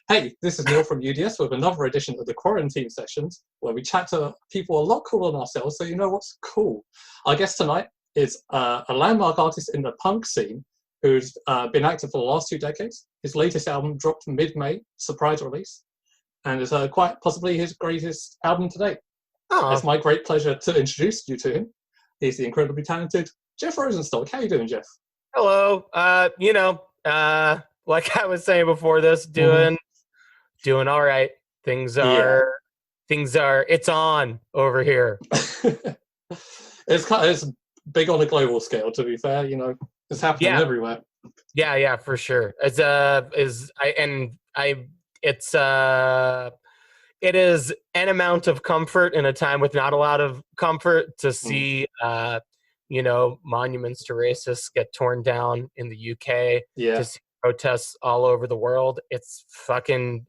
Hey, this is Neale from UDS with another edition of the Quarantine Sessions, where we chat to people a lot cooler than ourselves, so you know what's cool. Our guest tonight is a landmark artist in the punk scene who's been active for the last 2 decades. His latest album dropped mid-May, surprise release, and is quite possibly his greatest album to date. It's my great pleasure to introduce you to him. He's the incredibly talented Jeff Rosenstock. How you doing, Jeff? Hello. Like I was saying before this, doing all right. Things are it's on over here. It's big on a global scale, to be fair. You know, it's happening everywhere. Yeah, for sure. It is an amount of comfort in a time with not a lot of comfort to see monuments to racists get torn down in the UK, to see protests all over the world. It's fucking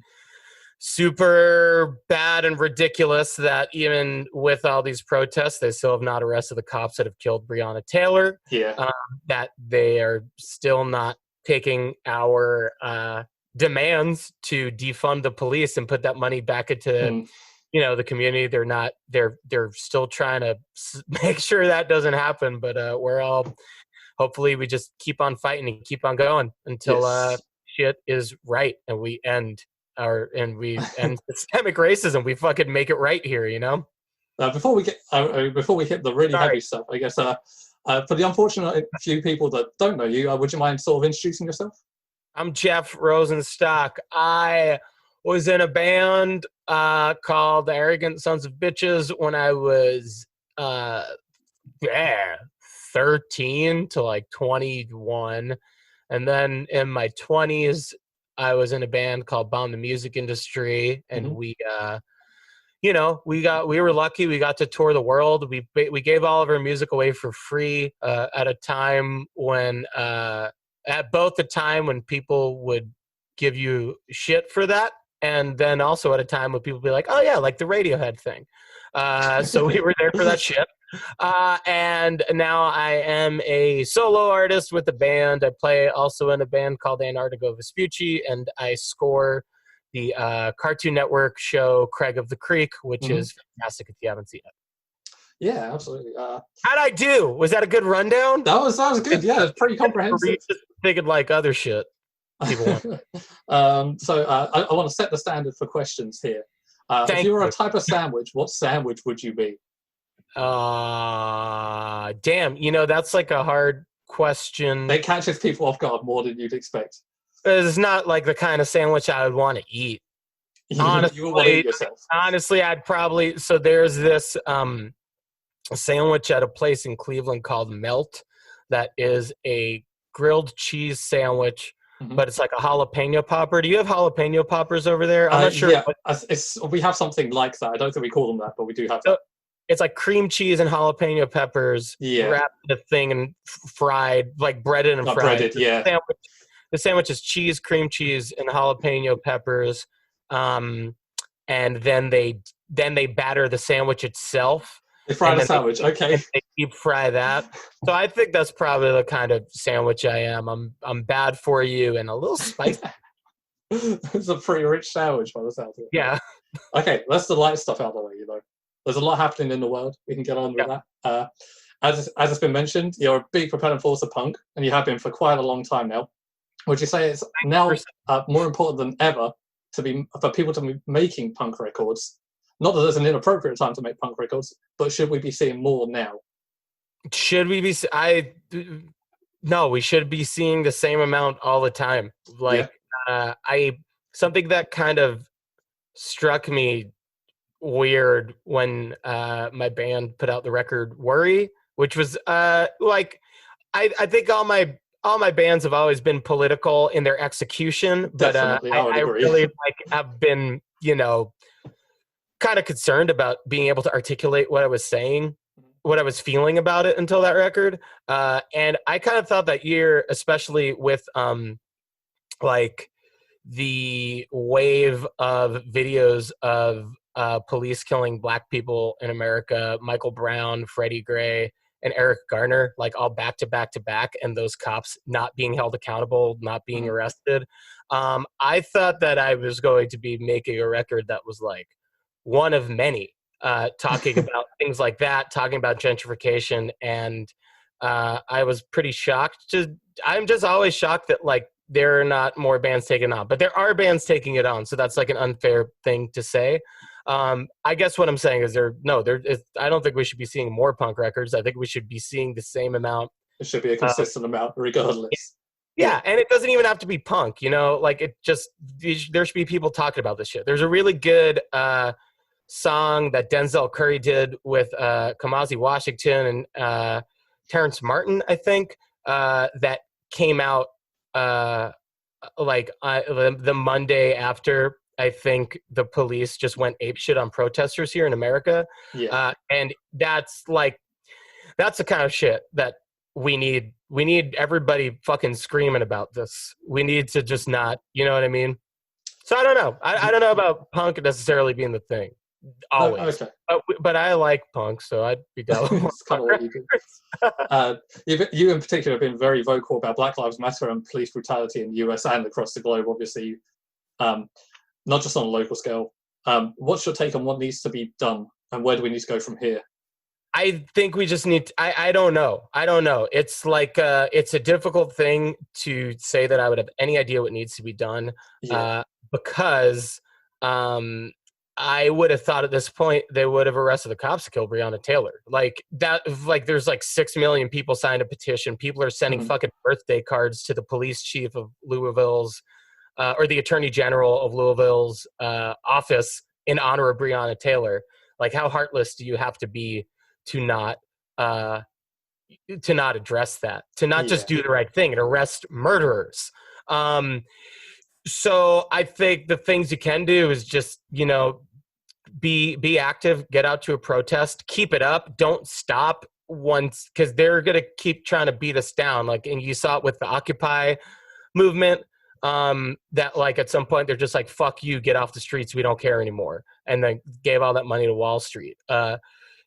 super bad and ridiculous that even with all these protests, they still have not arrested the cops that have killed Breonna Taylor. That they are still not taking our demands to defund the police and put that money back into the community. They're still trying to make sure that doesn't happen, but hopefully we just keep on fighting and keep on going until shit is right and we end systemic racism. We fucking make it right here, before we hit the really heavy stuff, I guess for the unfortunate few people that don't know you, would you mind sort of introducing yourself? I'm Jeff Rosenstock. I was in a band called the Arrogant Sons of Bitches when I was 13 to like 21. And then in my 20s, I was in a band called Bomb the Music Industry. And we were lucky. We got to tour the world. We gave all of our music away for free at a time when at both the time when people would give you shit for that, and then also at a time when people would be like, oh yeah, like the Radiohead thing. So we were there for that shit. And now I am a solo artist with a band. I play also in a band called Antarctigo Vespucci, and I score the Cartoon Network show Craig of the Creek, which is fantastic if you haven't seen it. Yeah, absolutely. How'd I do? Was that a good rundown? That was good. Yeah, it's pretty comprehensive. Thinking like other shit. So I want to set the standard for questions here. If you were a type of sandwich, what sandwich would you be? Damn. That's like a hard question. It catches people off guard more than you'd expect. It's not like the kind of sandwich I would want to eat. You would want to eat yourself. Honestly, I'd probably. So there's this sandwich at a place in Cleveland called Melt that is a grilled cheese sandwich, but it's like a jalapeno popper. Do you have jalapeno poppers over there? I'm not sure. Yeah, we have something like that. I don't think we call them that, but we do have that. It's like cream cheese and jalapeno peppers wrapped in a thing and fried, like breaded and fried. Breaded, The sandwich is cheese, cream cheese, and jalapeno peppers. And then they batter the sandwich itself. They fry the sandwich, okay. They deep fry that. So I think that's probably the kind of sandwich I am. I'm bad for you and a little spicy. It's a pretty rich sandwich by the sound of it. Yeah. Okay, let's the light stuff out of the way, There's a lot happening in the world. We can get on with that. As it's been mentioned, you're a big proponent force of punk, and you have been for quite a long time now. Would you say it's now more important than ever for people to be making punk records? Not that there's an inappropriate time to make punk records, but should we be seeing more now? Should we be? No, we should be seeing the same amount all the time. Something that kind of struck me weird when my band put out the record Worry, which was I think all my bands have always been political in their execution, but I really have been kind of concerned about being able to articulate what I was saying, what I was feeling about it until that record. And I kind of thought that year, especially with the wave of videos of police killing black people in America, Michael Brown, Freddie Gray, and Eric Garner, like all back to back to back, and those cops not being held accountable, not being arrested. I thought that I was going to be making a record that was like one of many, talking about things like that, talking about gentrification. And I was pretty shocked. I'm just always shocked that like there are not more bands taking it on, but there are bands taking it on. So that's like an unfair thing to say. I guess what I'm saying is I don't think we should be seeing more punk records. I think we should be seeing the same amount. It should be a consistent amount regardless. Yeah, and it doesn't even have to be punk, like there should be people talking about this shit. There's a really good song that Denzel Curry did with Kamasi Washington and Terrence Martin, I think, that came out the Monday after I think the police just went apeshit on protesters here in America. Yeah. And that's the kind of shit that we need. We need everybody fucking screaming about this. We need to just not, you know what I mean? So I don't know. I don't know about punk necessarily being the thing. Always. Okay. But I like punk, so I'd be down with It's kind of what you do. You in particular have been very vocal about Black Lives Matter and police brutality in the US and across the globe, obviously, not just on a local scale. What's your take on what needs to be done, and where do we need to go from here? I think we just need I don't know. It's like it's a difficult thing to say that I would have any idea what needs to be done, because I would have thought at this point they would have arrested the cops to kill Breonna Taylor. Like that, like there's like 6 million people signed a petition. People are sending fucking birthday cards to the police chief of Louisville's or the attorney general of Louisville's office in honor of Breonna Taylor. Like, how heartless do you have to be to not address that, to not just do the right thing and arrest murderers? So I think the things you can do is just, be active, get out to a protest, keep it up, don't stop once, because they're going to keep trying to beat us down. Like, and you saw it with the Occupy movement, that like at some point they're just like, fuck you, get off the streets, we don't care anymore. And then gave all that money to Wall Street. And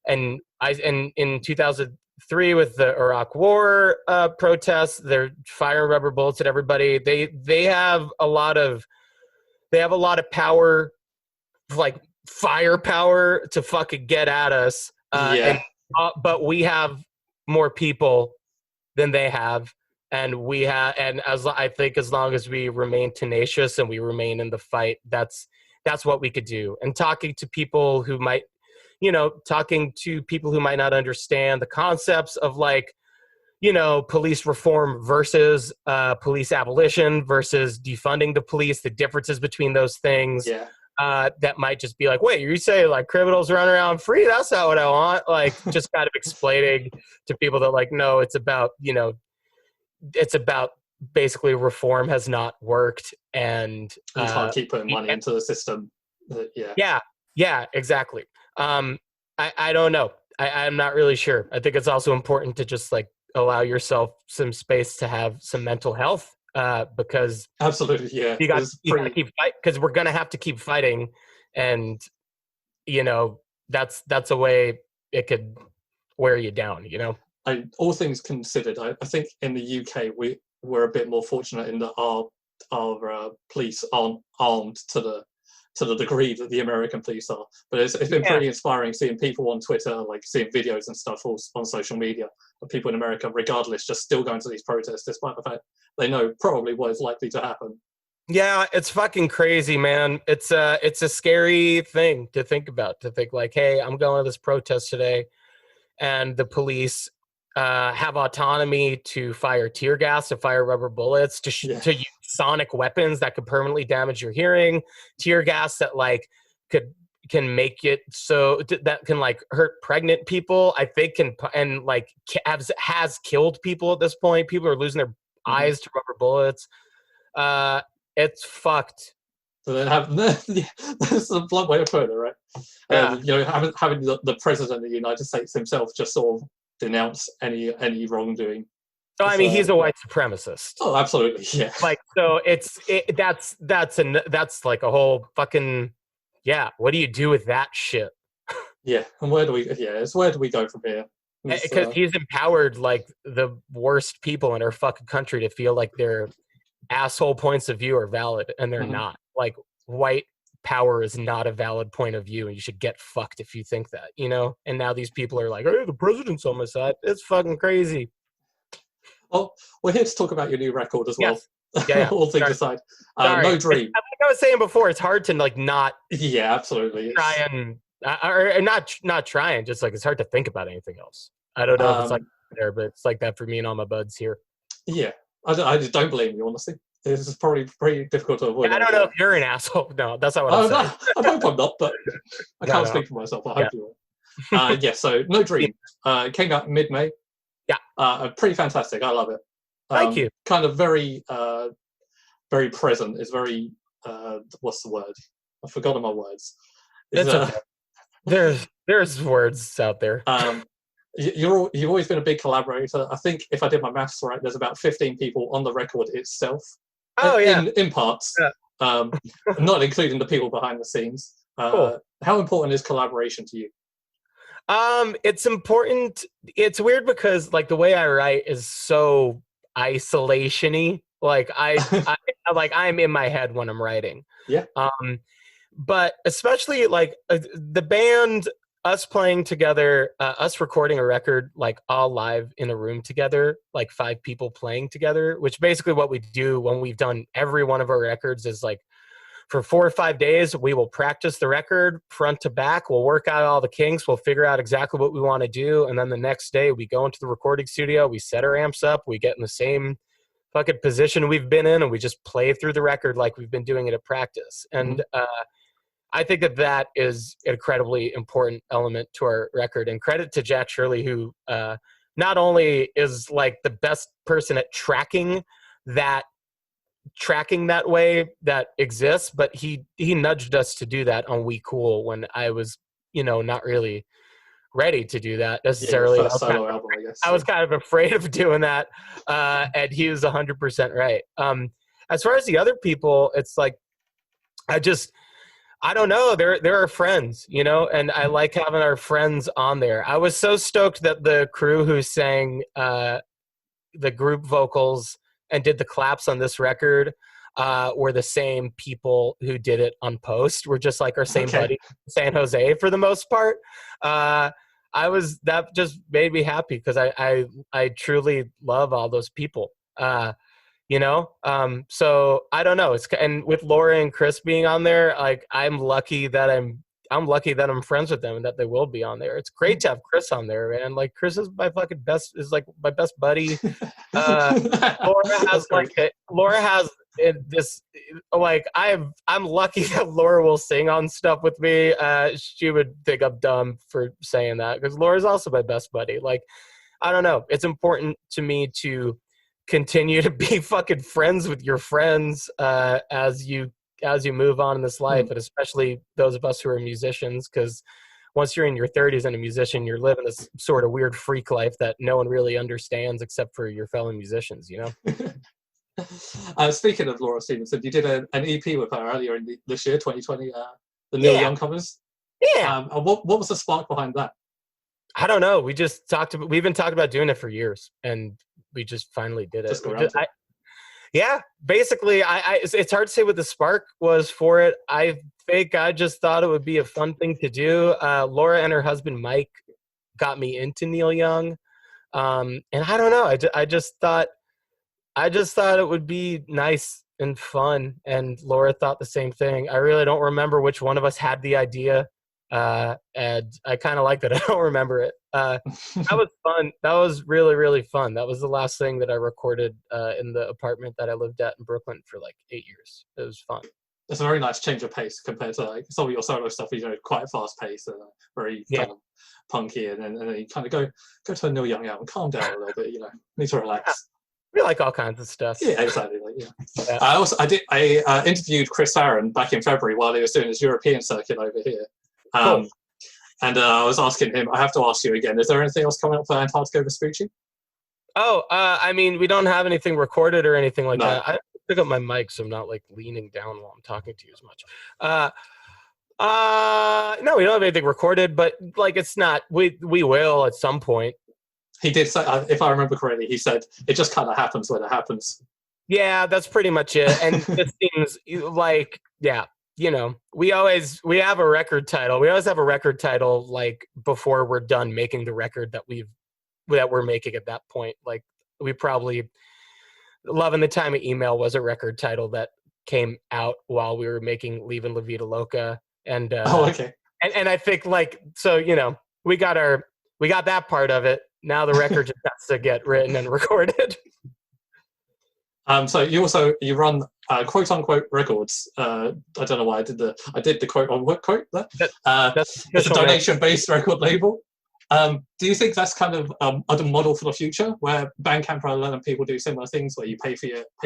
in 2003 with the Iraq War protests, they're firing rubber bullets at everybody. They have a lot of power, like firepower to fucking get at us. But we have more people than they have, and I think as long as we remain tenacious and we remain in the fight, that's what we could do. And talking to people who might not understand the concepts of police reform versus police abolition versus defunding the police, the differences between those things. That might just be like, wait, you say like criminals run around free? That's not what I want. Like, just kind of explaining to people that like, no, it's about basically reform has not worked, and you can't keep putting money into the system. Yeah, exactly. I don't know. I'm not really sure. I think it's also important to just like allow yourself some space to have some mental health, because absolutely, you got to keep fighting, because we're gonna have to keep fighting, and that's a way it could wear you down. All things considered, I think in the UK we're a bit more fortunate in that our police aren't armed to the degree that the American police are. But it's been pretty inspiring seeing people on Twitter, like seeing videos and stuff on social media of people in America, regardless, just still going to these protests, despite the fact they know probably what is likely to happen. Yeah, it's fucking crazy, man. It's a scary thing to think about, to think like, hey, I'm going to this protest today, and the police have autonomy to fire tear gas, to fire rubber bullets, to use sonic weapons that could permanently damage your hearing, tear gas that like can make it so that can like hurt pregnant people. I think has killed people at this point. People are losing their eyes to rubber bullets. It's fucked. So they have that's a blunt way of putting it, right? Having the president of the United States himself just sort of denounce any wrongdoing. Oh, I mean, he's a white supremacist. Oh, absolutely, yeah. Like, so that's like a whole fucking what do you do with that shit? Yeah, and where do we go from here? Because he's empowered like the worst people in our fucking country to feel like their asshole points of view are valid, and they're not. Like, white power is not a valid point of view, and you should get fucked if you think that, you know? And now these people are like, hey, the president's on my side. It's fucking crazy. Oh, we're here to talk about your new record as well. Yes. Yeah. All things aside. No Dream. Like I was saying before, it's hard to like not. Yeah, absolutely. Try and or not trying. Just like it's hard to think about anything else. I don't know if it's like there, but it's like that for me and all my buds here. Yeah, I don't blame you, honestly. This is probably pretty difficult to avoid. I don't know if you're an asshole. No, that's not what I'm saying. I hope I'm not, but I can't speak for myself. I hope you are. Yeah, so No Dream came out mid-May. Yeah. Pretty fantastic. I love it. Thank you. Kind of very, very present. It's very, what's the word? I've forgotten my words. There's words out there. You've always been a big collaborator. I think if I did my maths right, there's about 15 people on the record itself. Oh yeah, in parts, not including the people behind the scenes. Cool. How important is collaboration to you? It's important. It's weird because like the way I write is so isolation-y. Like I'm in my head when I'm writing. Yeah. But especially like the band, us playing together, us recording a record like all live in a room together, like 5 people playing together, which basically what we do when we've done every one of our records is like for 4 or 5 days, we will practice the record front to back. We'll work out all the kinks. We'll figure out exactly what we want to do. And then the next day we go into the recording studio, we set our amps up, we get in the same fucking position we've been in, and we just play through the record like we've been doing it at practice. And I think that is an incredibly important element to our record. And credit to Jack Shirley, who not only is like the best person at tracking that way that exists, but he nudged us to do that on We Cool when I was, not really ready to do that necessarily. Yeah, solo album, I guess. I was kind of afraid of doing that, and he was 100% right. As far as the other people, it's like I don't know. They're our friends, and I like having our friends on there. I was so stoked that the crew who sang the group vocals and did the claps on this record were the same people who did it on post. We're just like our same buddy, San Jose, for the most part. That just made me happy because I truly love all those people. So I don't know. And with Laura and Chris being on there, like I'm lucky that I'm friends with them and that they will be on there. It's great to have Chris on there, man. Like Chris is my best buddy. Laura has this, like I'm lucky that Laura will sing on stuff with me. She would think I'm dumb for saying that because Laura's also my best buddy. Like, I don't know. It's important to me to continue to be fucking friends with your friends as you move on in this life, and especially those of us who are musicians, because once you're in your 30s and a musician, you're living this sort of weird freak life that no one really understands except for your fellow musicians, Speaking of Laura Stevenson, you did an EP with her earlier in this year, 2020, the Neale Young covers. Yeah. What was the spark behind that? I don't know. We've been talking about doing it for years, and we just finally did it. Basically, it's hard to say what the spark was for it. I just thought it would be a fun thing to do. Laura and her husband Mike got me into Neale Young, and I don't know. I just thought it would be nice and fun, and Laura thought the same thing. I really don't remember which one of us had the idea, and I kind of like that I don't remember it. That was fun. That was really, really fun. That was the last thing that I recorded in the apartment that I lived at in Brooklyn for like 8 years. It was fun. It's a very nice change of pace compared to like some of your solo stuff. Quite fast paced and very kind of punky, and then you kind of go to a Neale Young album, calm down a little bit. Need to relax. We like all kinds of stuff. Yeah, exactly. I interviewed Chris Aaron back in February while he was doing his European circuit over here. Cool. And I was asking him, I have to ask you again, is there anything else coming up for Antarctica Vespucci? I mean, we don't have anything recorded or anything like that. I pick up my mic so I'm not like leaning down while I'm talking to you as much. No, we don't have anything recorded, but like it's not, we will at some point. He did say, if I remember correctly, he said it just kind of happens when it happens. Yeah, that's pretty much it. And it seems like, yeah, you know, we have a record title. We always have a record title like before we're done making the record that we're making at that point. Like we probably Love in the Time of Email was a record title that came out while we were making Leavin' La Vida Loca. And okay. And I think like, so, you know, we got that part of it. Now the record just has to get written and recorded. So you run quote unquote records. I don't know why I did the quote unquote quote there. It's a donation based record label. Do you think that's kind of a model for the future, where Bandcamp are letting people do similar things, where you pay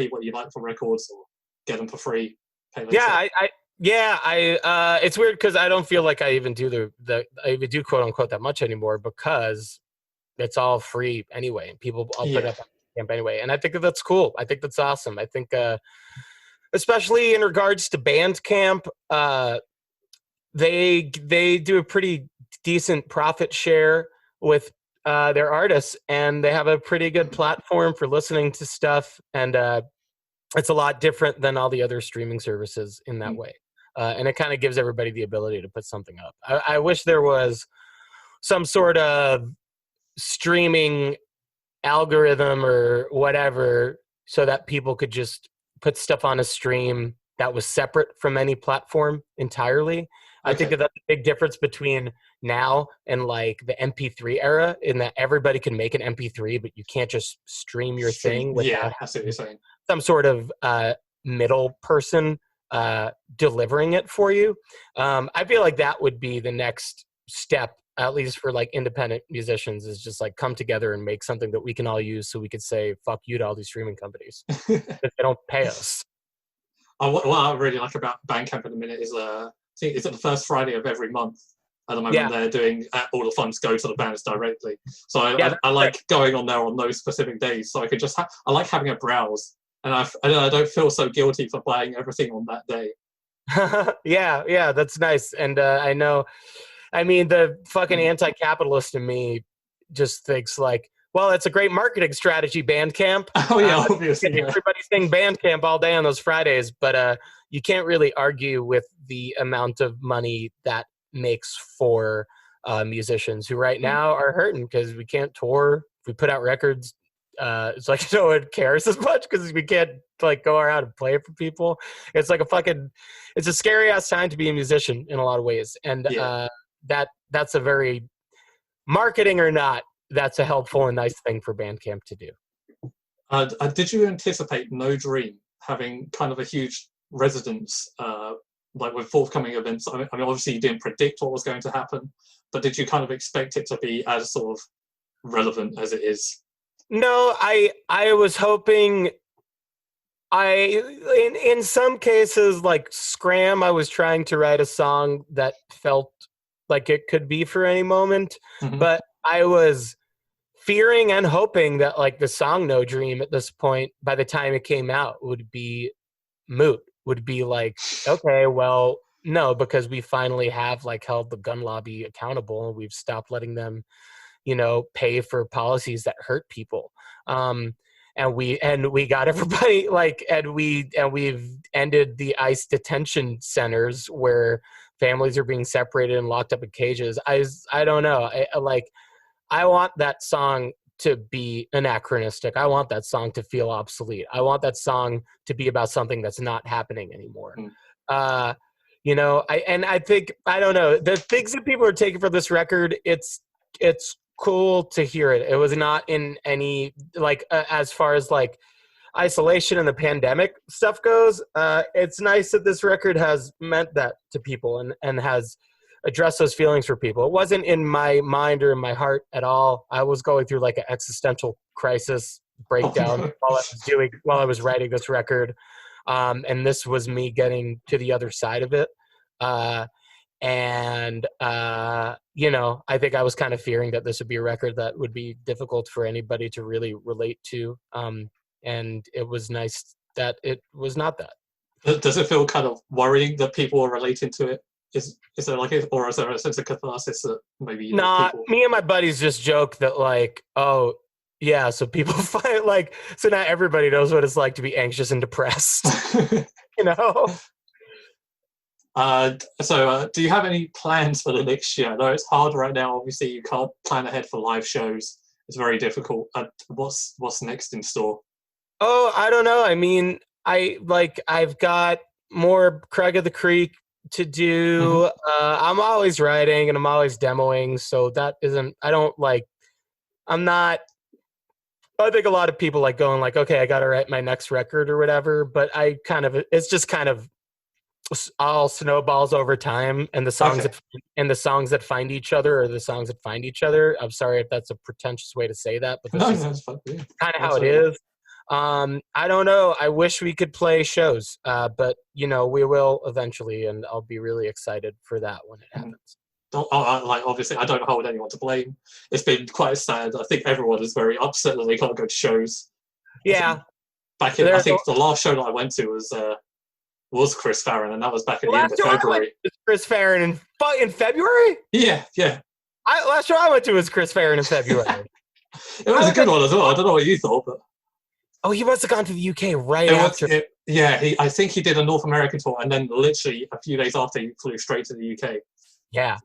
what you like for records, or get them for free? It's weird because I don't feel like I even do I even do quote unquote that much anymore, because it's all free anyway, and people all put it up on Bandcamp anyway, and I think that's cool. I think that's awesome. I think especially in regards to Bandcamp, they do a pretty decent profit share with their artists, and they have a pretty good platform for listening to stuff, and it's a lot different than all the other streaming services in that way, and it kind of gives everybody the ability to put something up. I wish there was some sort of streaming algorithm or whatever so that people could just put stuff on a stream that was separate from any platform entirely. I think that's a big difference between now and like the MP3 era, in that everybody can make an MP3, but you can't just stream your thing without some sort of middle person delivering it for you. I feel like that would be the next step, at least for like independent musicians, is just like come together and make something that we can all use, so we could say fuck you to all these streaming companies if they don't pay us. What I really like about Bandcamp at the minute is it's at the first Friday of every month at the moment. They're doing all the funds go to the bands directly, so I like going on there on those specific days, so I can just I like having a browse, and I don't feel so guilty for buying everything on that day. yeah, that's nice. And I know, I mean, the fucking anti-capitalist in me just thinks like, well, it's a great marketing strategy, Bandcamp. Oh yeah, obviously. Everybody's saying Bandcamp all day on those Fridays, but you can't really argue with the amount of money that makes for musicians who right now are hurting because we can't tour. If we put out records, it's like no one cares as much because we can't like go around and play for people. It's like it's a scary ass time to be a musician in a lot of ways, and that's a very, marketing or not, that's a helpful and nice thing for Bandcamp to do. Did you anticipate No Dream having kind of a huge resonance, like with forthcoming events? I mean, obviously you didn't predict what was going to happen, but did you kind of expect it to be as sort of relevant as it is? No, I was hoping. In some cases, like Scram, I was trying to write a song that felt like it could be for any moment, but I was fearing and hoping that like the song No Dream at this point, by the time it came out, would be moot, would be like, okay, well, no, because we finally have like held the gun lobby accountable, and we've stopped letting them, you know, pay for policies that hurt people. And we got everybody like, and we've ended the ICE detention centers where families are being separated and locked up in cages. I don't know. I want that song to be anachronistic. I want that song to feel obsolete. I want that song to be about something that's not happening anymore. You know, I think, I don't know, the things that people are taking for this record, it's cool to hear it. It was not in any, like, as far as like isolation and the pandemic stuff goes, it's nice that this record has meant that to people and has addressed those feelings for people. It wasn't in my mind or in my heart at all. I was going through like an existential crisis breakdown while I was writing this record. And this was me getting to the other side of it. You know, I think I was kind of fearing that this would be a record that would be difficult for anybody to really relate to. And it was nice that it was not that. Does it feel kind of worrying that people are relating to it is there like, or is there a sense of catharsis that maybe people... Me and my buddies just joke that like, oh yeah, so people find like, so now everybody knows what it's like to be anxious and depressed. You know. Do you have any plans for the next year? I know it's hard right now. Obviously, you can't plan ahead for live shows. It's very difficult. What's next in store? Oh, I don't know. I mean, I've got more Craig of the Creek to do. I'm always writing and I'm always demoing, so that isn't. I'm not. I think a lot of people like going like, okay, I got to write my next record or whatever. But it's just kind of all snowballs over time, and the songs that find each other are the songs that find each other. I'm sorry if that's a pretentious way to say that, but that's kind of how it is. I don't know. I wish we could play shows, but we will eventually, and I'll be really excited for that when it happens. Obviously, I don't hold anyone to blame. It's been quite sad. I think everyone is very upset that they can't go to shows. Yeah. I think the last show that I went to was Chris Farron, and that was back at the end of February. Chris Farron in February? Yeah. Last show I went to was Chris Farron in February. It was a good one as well. I don't know what you thought, but... Oh, he must have gone to the UK after. I think he did a North American tour, and then literally a few days after, he flew straight to the UK. Yeah,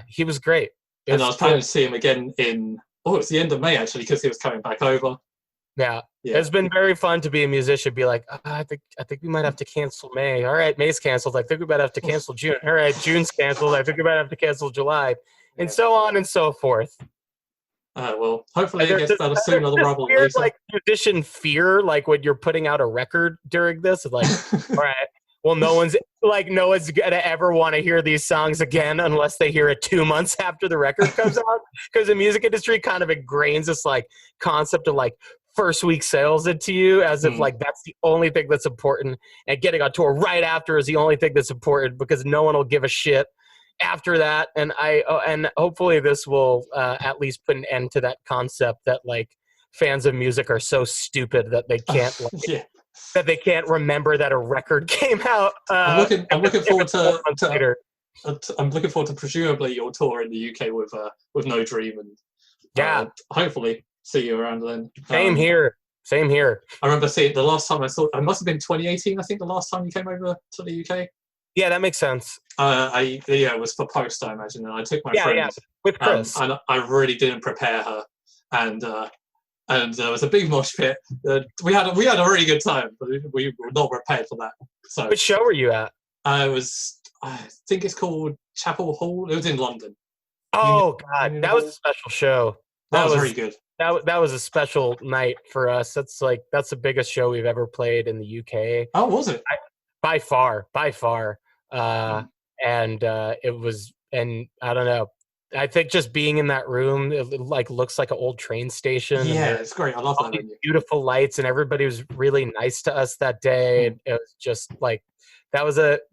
he was great. I was planning to see him again it's the end of May, actually, because he was coming back over. Yeah. It's been very fun to be a musician. Be like, I think we might have to cancel May. All right, May's canceled. I think we might have to cancel June. All right, June's canceled. I think we might have to cancel July, and so on and so forth. Well, hopefully it gets better sooner rather than later. Like musician fear, like when you're putting out a record during this, it's like, all right, well, no one's gonna ever want to hear these songs again unless they hear it 2 months after the record comes out, because the music industry kind of ingrains this like concept of like first week sales into you as if like that's the only thing that's important, and getting on tour right after is the only thing that's important because no one will give a shit after that. And and hopefully this will at least put an end to that concept that like fans of music are so stupid that they can't that they can't remember that a record came out. I'm looking forward to I'm looking forward to presumably your tour in the UK with No Dream, and hopefully see you around then. Same here. I remember seeing the last time I saw it must have been 2018. I think the last time you came over to the UK. Yeah, that makes sense. It was for post, I imagine, and I took my friend with Chris, and I really didn't prepare her, and there was a big mosh pit. We had a really good time, but we were not prepared for that. So, which show were you at? I think it's called Chapel Hall. It was in London. Oh God, that was a special show. That was very good. That was a special night for us. That's the biggest show we've ever played in the UK. Oh, was it? By far. And it was, and I don't know. I think just being in that room, it like looks like an old train station. Yeah, it's great. I love that venue. Beautiful lights, and everybody was really nice to us that day. It was just like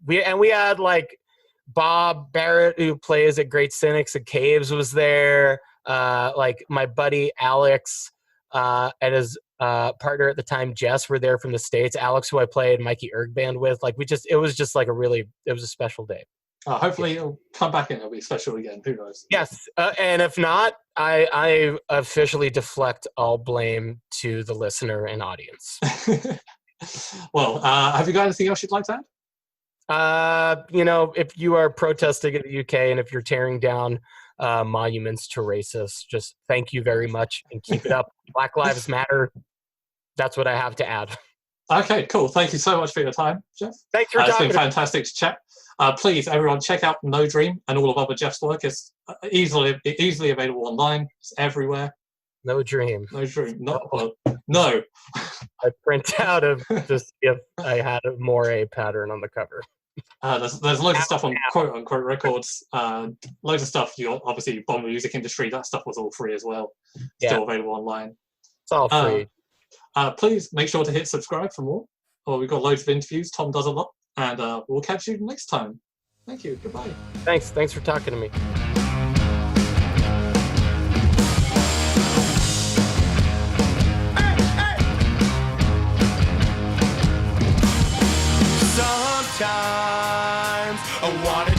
we had like Bob Barrett, who plays at Great Cynics and Caves, was there. Like my buddy Alex and his partner at the time, Jess, were there from the States. Alex, who I played Mikey Erg band with, like it was just like it was a special day. Hopefully it'll come back and it'll be special again. Who knows? Yes, and if not, I officially deflect all blame to the listener and audience. Well, have you got anything else you'd like to add? If you are protesting in the UK and if you're tearing down monuments to racists, just thank you very much and keep it up. Black Lives Matter. That's what I have to add. Okay, cool. Thank you so much for your time, Jeff. Thanks for talking. It's been fantastic to chat. Please, everyone, check out No Dream and all of other Jeff's work. It's easily available online. It's everywhere. No Dream. No. I print out just if I had a moire pattern on the cover. There's loads of stuff on quote unquote records. Loads of stuff. You obviously bomb the music industry. That stuff was all free as well. Still available online. It's all free. Please make sure to hit subscribe for more. We've got loads of interviews. Tom does a lot, and we'll catch you next time. Thank you. Goodbye. Thanks for talking to me. Sometimes I want